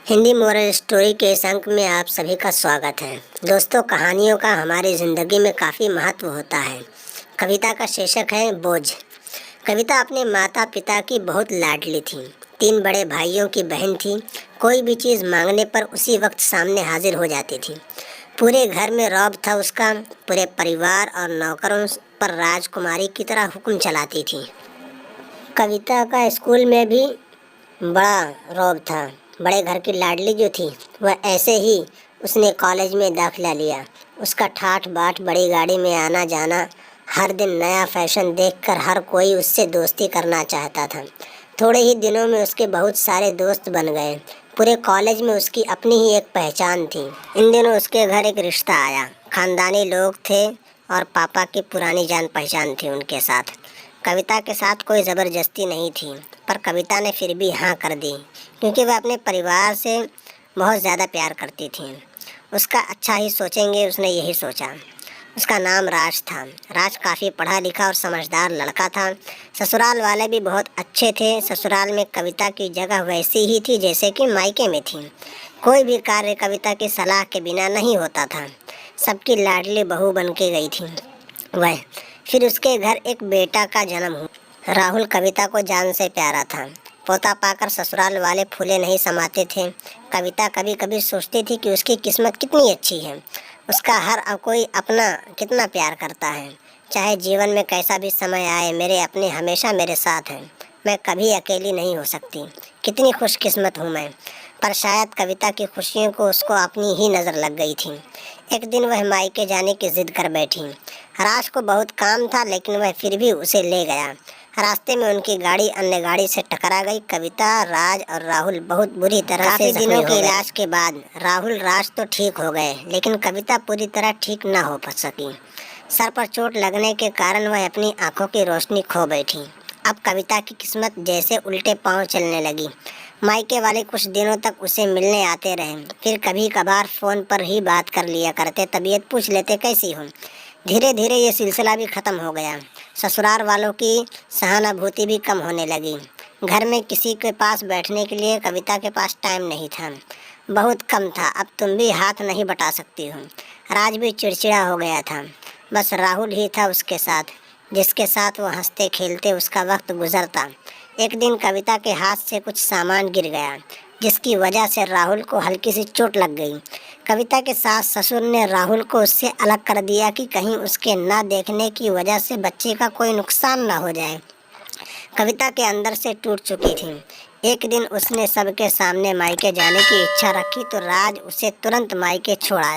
Hindi moral story के इस अंक में आप सभी का स्वागत है। दोस्तों, कहानियों का हमारी ज़िंदगी में काफ़ी महत्व होता है। कविता का शीर्षक है बोझ। कविता अपने माता पिता की बहुत लाडली थी। 3 बड़े भाइयों की बहन थी। कोई भी चीज़ मांगने पर उसी वक्त सामने हाजिर हो जाती थी। पूरे घर में रौब था उसका। पूरे परिवार और नौकरों पर राजकुमारी की तरह हुक्म चलाती थी। कविता का स्कूल में भी बड़ा रौब था। बड़े घर की लाडली जो थी वह ऐसे ही उसने कॉलेज में दाखिला लिया। उसका ठाठ बाट बड़ी गाड़ी में आना जाना, हर दिन नया फैशन देखकर हर कोई उससे दोस्ती करना चाहता था। थोड़े ही दिनों में उसके बहुत सारे दोस्त बन गए। पूरे कॉलेज में उसकी अपनी ही एक पहचान थी। इन दिनों उसके घर एक रिश्ता आया। खानदानी लोग थे और पापा की पुरानी जान पहचान थी उनके साथ। कविता के साथ कोई ज़बरदस्ती नहीं थी, पर कविता ने फिर भी हाँ कर दी, क्योंकि वह अपने परिवार से बहुत ज़्यादा प्यार करती थी। उसका अच्छा ही सोचेंगे, उसने यही सोचा। उसका नाम राज था। राज काफ़ी पढ़ा लिखा और समझदार लड़का था। ससुराल वाले भी बहुत अच्छे थे। ससुराल में कविता की जगह वैसी ही थी जैसे कि मायके में थी। कोई भी कार्य कविता की सलाह के बिना नहीं होता था। सबकी लाडली बहू बन के गई थी वह। फिर उसके घर एक बेटा का जन्म हुआ। राहुल कविता को जान से प्यारा था। पोता पाकर ससुराल वाले फूले नहीं समाते थे। कविता कभी कभी सोचती थी कि उसकी किस्मत कितनी अच्छी है। उसका हर कोई अपना कितना प्यार करता है। चाहे जीवन में कैसा भी समय आए, मेरे अपने हमेशा मेरे साथ हैं। मैं कभी अकेली नहीं हो सकती। कितनी खुशकिस्मत हूँ मैं। पर शायद कविता की खुशियों को उसको अपनी ही नज़र लग गई थी। एक दिन वह मायके जाने की जिद कर बैठी। राज को बहुत काम था, लेकिन वह फिर भी उसे ले गया। रास्ते में उनकी गाड़ी अन्य गाड़ी से टकरा गई। कविता, राज और राहुल बहुत बुरी तरह से जख्मी हो गए। दिनों के इलाज के बाद राहुल, राज तो ठीक हो गए, लेकिन कविता पूरी तरह ठीक न हो सकी। सर पर चोट लगने के कारण वह अपनी आंखों की रोशनी खो बैठी। अब कविता की किस्मत जैसे उल्टे पांव चलने लगी। मायके वाले कुछ दिनों तक उसे मिलने आते रहे। फिर कभी कभार फ़ोन पर ही बात कर लिया करते, तबीयत पूछ लेते कैसी हो। धीरे धीरे ये सिलसिला भी ख़त्म हो गया। ससुराल वालों की सहानुभूति भी कम होने लगी। घर में किसी के पास बैठने के लिए कविता के पास टाइम नहीं था, बहुत कम था। अब तुम भी हाथ नहीं बटा सकती हो। राज भी चिड़चिड़ा हो गया था। बस राहुल ही था उसके साथ, जिसके साथ वो हंसते खेलते उसका वक्त गुजरता। एक दिन कविता के हाथ से कुछ सामान गिर गया, जिसकी वजह से राहुल को हल्की सी चोट लग गई। कविता के सास ससुर ने राहुल को उससे अलग कर दिया कि कहीं उसके न देखने की वजह से बच्चे का कोई नुकसान न हो जाए। कविता के अंदर से टूट चुकी थी। एक दिन उसने सबके सामने मायके जाने की इच्छा रखी तो राज उसे तुरंत मायके छोड़ आया।